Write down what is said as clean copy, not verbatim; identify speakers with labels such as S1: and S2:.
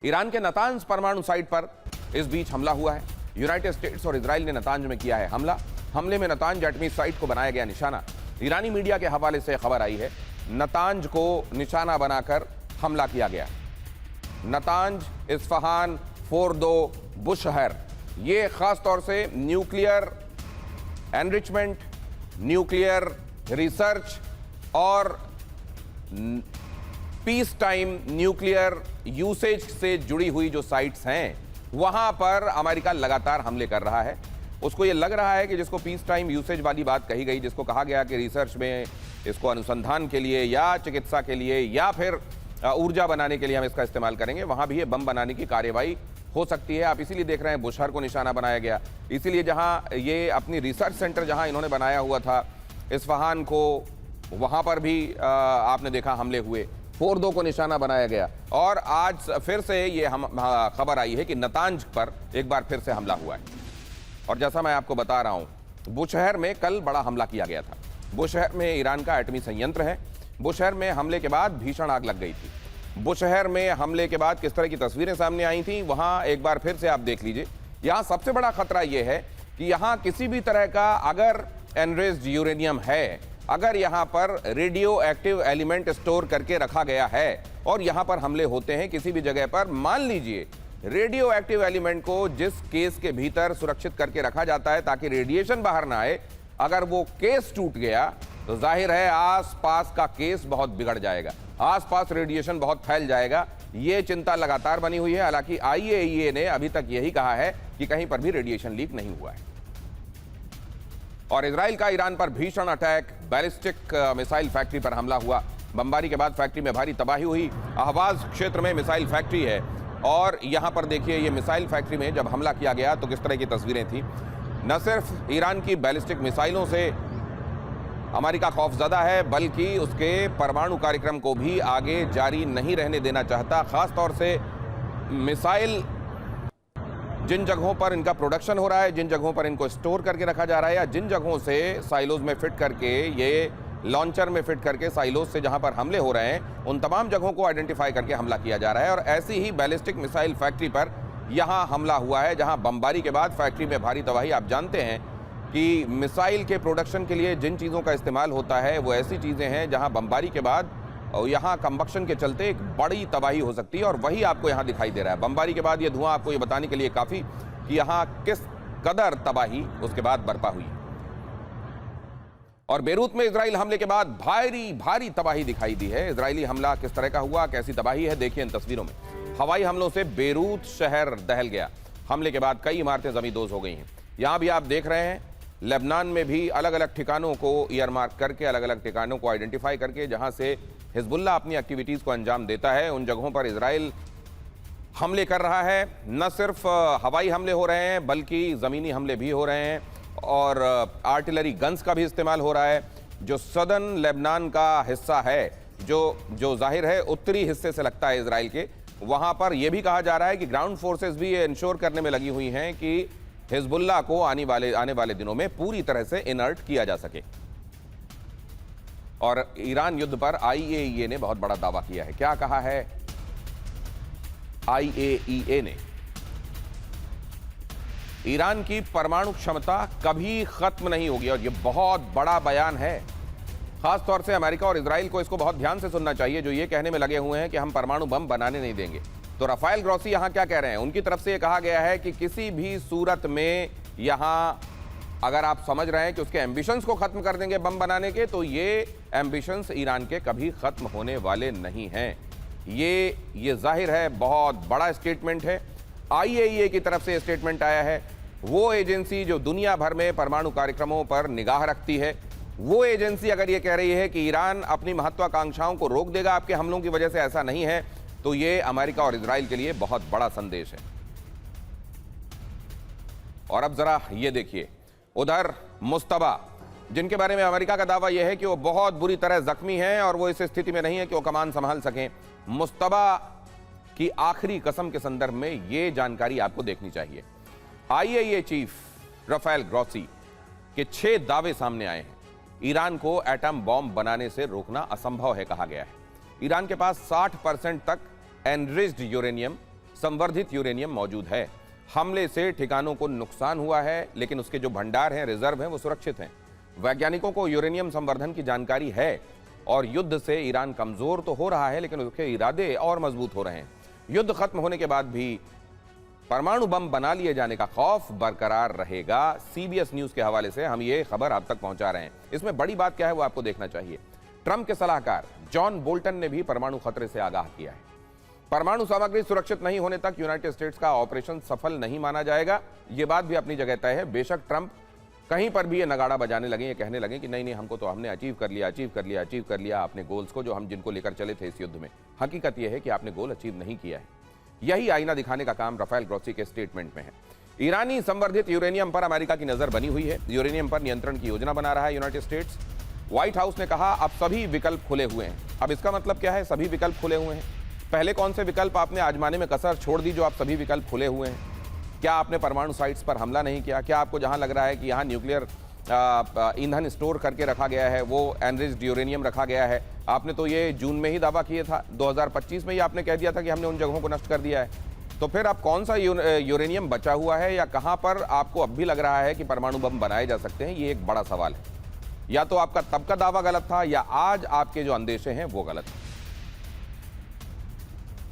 S1: Iran के Natanz परमाणु site पर इस बीच हमला हुआ है। यूनाइटेड स्टेट्स और इजराइल ने नतांज में किया है हमला। हमले में नतांज एटमी साइट को बनाया गया निशाना। ईरानी मीडिया के हवाले से खबर आई है, नतांज को निशाना बनाकर हमला किया गया। नतांज, इस्फहान, फोर्दो, बुशहर, ये खास तौर से न्यूक्लियर एनरिचमेंट, न्यूक्लियर रिसर्च और पीस टाइम न्यूक्लियर यूसेज से जुड़ी हुई जो साइट्स हैं, वहां पर अमेरिका लगातार हमले कर रहा है। उसको ये लग रहा है कि जिसको पीस टाइम यूसेज वाली बात कही गई, जिसको कहा गया कि रिसर्च में इसको अनुसंधान के लिए या चिकित्सा के लिए या फिर ऊर्जा बनाने के लिए हम इसका इस्तेमाल करेंगे, वहां भी ये बम बनाने की कार्रवाई हो सकती है। आप इसीलिए देख रहे हैं बुशहर को निशाना बनाया गया। इसीलिए जहां ये अपनी रिसर्च सेंटर जहां इन्होंने बनाया हुआ था इस्फहान को, वहां पर भी आपने देखा हमले हुए। फोर्दो को निशाना बनाया गया और आज फिर से ये खबर आई है कि नतांज पर एक बार फिर से हमला हुआ है। और जैसा मैं आपको बता रहा हूं, बुशहर में कल बड़ा हमला किया गया था। बुशहर में ईरान का एटमी संयंत्र है। बुशहर में हमले के बाद भीषण आग लग गई थी। बुशहर में हमले के बाद किस तरह की तस्वीरें सामने आई थी, वहां एक बार फिर से आप देख लीजिए। यहां सबसे बड़ा खतरा यह है कि यहां किसी भी तरह का अगर एनरिच्ड यूरेनियम है, अगर यहां पर रेडियो एक्टिव एलिमेंट स्टोर करके रखा गया है और यहां पर हमले होते हैं किसी भी जगह पर, मान लीजिए रेडियो एक्टिव एलिमेंट को जिस केस के भीतर सुरक्षित करके रखा जाता है ताकि रेडिएशन बाहर ना आए, अगर वो केस टूट गया तो जाहिर है आसपास का केस बहुत बिगड़ जाएगा, आसपास रेडिएशन बहुत फैल जाएगा। ये चिंता लगातार बनी हुई है। हालांकि IAEA ने अभी तक यही कहा है कि कहीं पर भी रेडिएशन लीक नहीं हुआ है। और इजराइल का ईरान पर भीषण अटैक, बैलिस्टिक मिसाइल फैक्ट्री पर हमला हुआ। बमबारी के बाद फैक्ट्री में भारी तबाही हुई। अहवाज क्षेत्र में मिसाइल फैक्ट्री है और यहां पर देखिए ये मिसाइल फैक्ट्री में जब हमला किया गया तो किस तरह की तस्वीरें थी। न सिर्फ ईरान की बैलिस्टिक मिसाइलों से अमेरिका खौफजदा है, बल्कि उसके परमाणु कार्यक्रम को भी आगे जारी नहीं रहने देना चाहता। खास तौर से मिसाइल जिन जगहों पर इनका प्रोडक्शन हो रहा है, जिन जगहों पर इनको स्टोर करके रखा जा रहा है, या जिन जगहों से साइलोज में फिट करके, ये लॉन्चर में फिट करके साइलोज से जहां पर हमले हो रहे हैं, उन तमाम जगहों को आइडेंटिफाई करके हमला किया जा रहा है। और ऐसी ही बैलिस्टिक मिसाइल फैक्ट्री पर यहां हमला हुआ है, जहां बमबारी के बाद फैक्ट्री में भारी तबाही। आप जानते हैं कि मिसाइल के प्रोडक्शन के लिए जिन चीज़ों का इस्तेमाल होता है वो ऐसी चीज़ें हैं जहां बमबारी के बाद यहाँ कंबक्शन के चलते एक बड़ी तबाही हो सकती है, और वही आपको यहाँ दिखाई दे रहा है। बमबारी के बाद ये धुआं आपको ये बताने के लिए काफ़ी कि यहाँ किस कदर तबाही उसके बाद बरपा हुई। और बेरूत में इजराइल हमले के बाद भारी तबाही दिखाई दी है। इजरायली हमला किस तरह का हुआ, कैसी तबाही है, देखिए इन तस्वीरों में। हवाई हमलों से बेरूत शहर दहल गया। हमले के बाद कई इमारतें जमींदोज हो गई हैं। यहाँ भी आप देख रहे हैं लेबनान में भी अलग अलग ठिकानों को ईयरमार्क करके, अलग अलग ठिकानों को आइडेंटिफाई करके, जहां से हिजबुल्लाह अपनी एक्टिविटीज़ को अंजाम देता है, उन जगहों पर इजराइल हमले कर रहा है। न सिर्फ हवाई हमले हो रहे हैं बल्कि ज़मीनी हमले भी हो रहे हैं और आर्टिलरी गन्स का भी इस्तेमाल हो रहा है। जो सदर्न लेबनान का हिस्सा है, जो जाहिर है उत्तरी हिस्से से लगता है इजराइल के, वहाँ पर यह भी कहा जा रहा है कि ग्राउंड फोर्सेस भी ये इंश्योर करने में लगी हुई हैं कि हिजबुल्लाह को आने वाले दिनों में पूरी तरह से इनर्ट किया जा सके। और ईरान युद्ध पर IAEA ने बहुत बड़ा दावा किया है। क्या कहा है IAEA ने? ईरान की परमाणु क्षमता कभी खत्म नहीं होगी, और यह बहुत बड़ा बयान है। खास तौर से अमेरिका और इजराइल को इसको बहुत ध्यान से सुनना चाहिए, जो ये कहने में लगे हुए हैं कि हम परमाणु बम बनाने नहीं देंगे। तो राफेल ग्रॉसी यहां क्या कह रहे हैं? उनकी तरफ से यह कहा गया है कि किसी भी सूरत में यहां अगर आप समझ रहे हैं कि उसके एम्बिशंस को खत्म कर देंगे बम बनाने के, तो ये एम्बिशंस ईरान के कभी खत्म होने वाले नहीं हैं। ये जाहिर है बहुत बड़ा स्टेटमेंट है। IAEA की तरफ से स्टेटमेंट आया है। वो एजेंसी जो दुनिया भर में परमाणु कार्यक्रमों पर निगाह रखती है, वो एजेंसी अगर ये कह रही है कि ईरान अपनी महत्वाकांक्षाओं को रोक देगा आपके हमलों की वजह से, ऐसा नहीं है, तो ये अमेरिका और इजराइल के लिए बहुत बड़ा संदेश है। और अब जरा ये देखिए, उधर मुस्तबा, जिनके बारे में अमेरिका का दावा यह है कि वो बहुत बुरी तरह जख्मी हैं और वो इस स्थिति में नहीं है कि वो कमान संभाल सकें। मुस्तबा की आखिरी कसम के संदर्भ में ये जानकारी आपको देखनी चाहिए। IAEA चीफ राफेल ग्रॉसी के 6 दावे सामने आए हैं। ईरान को एटम बॉम्ब बनाने से रोकना असंभव है, कहा गया है। ईरान के पास 60% तक एनरिच्ड यूरेनियम संवर्धित यूरेनियम मौजूद है। हमले से ठिकानों को नुकसान हुआ है, लेकिन उसके जो भंडार हैं, रिजर्व हैं, वो सुरक्षित हैं। वैज्ञानिकों को यूरेनियम संवर्धन की जानकारी है और युद्ध से ईरान कमजोर तो हो रहा है, लेकिन उसके इरादे और मजबूत हो रहे हैं। युद्ध खत्म होने के बाद भी परमाणु बम बना लिए जाने का खौफ बरकरार रहेगा। सीबीएस न्यूज के हवाले से हम ये खबर आप तक पहुंचा रहे हैं। इसमें बड़ी बात क्या है वो आपको देखना चाहिए। ट्रंप के सलाहकार जॉन बोल्टन ने भी परमाणु खतरे से आगाह किया है। परमाणु सामग्री सुरक्षित नहीं होने तक यूनाइटेड स्टेट्स का ऑपरेशन सफल नहीं माना जाएगा। ये बात भी अपनी जगह तय है। बेशक ट्रंप कहीं पर भी ये नगाड़ा बजाने लगे, ये कहने लगे कि नहीं हमको तो हमने अचीव कर लिया अपने गोल्स को, जो हम जिनको लेकर चले थे इस युद्ध में। हकीकत यह है कि आपने गोल अचीव नहीं किया है। यही आईना दिखाने का काम राफेल ग्रॉसी के स्टेटमेंट में है। ईरानी संवर्धित यूरेनियम पर अमेरिका की नजर बनी हुई है। यूरेनियम पर नियंत्रण की योजना बना रहा है यूनाइटेड स्टेट्स। व्हाइट हाउस ने कहा अब सभी विकल्प खुले हुए हैं। अब इसका मतलब क्या है? सभी विकल्प खुले हुए हैं। पहले कौन से विकल्प आपने आजमाने में कसर छोड़ दी जो आप सभी विकल्प खुले हुए हैं? क्या आपने परमाणु साइट्स पर हमला नहीं किया? क्या आपको जहां लग रहा है कि यहां न्यूक्लियर ईंधन स्टोर करके रखा गया है, वो एनरिच्ड यूरेनियम रखा गया है? आपने तो ये जून में ही दावा किया था, 2025 में ही आपने कह दिया था कि हमने उन जगहों को नष्ट कर दिया है। तो फिर अब कौन सा यूरेनियम बचा हुआ है, या कहां पर आपको अब भी लग रहा है कि परमाणु बम बनाए जा सकते हैं? ये एक बड़ा सवाल है। या तो आपका तब का दावा गलत था, या आज आपके जो अंदेशे हैं वो गलत हैं।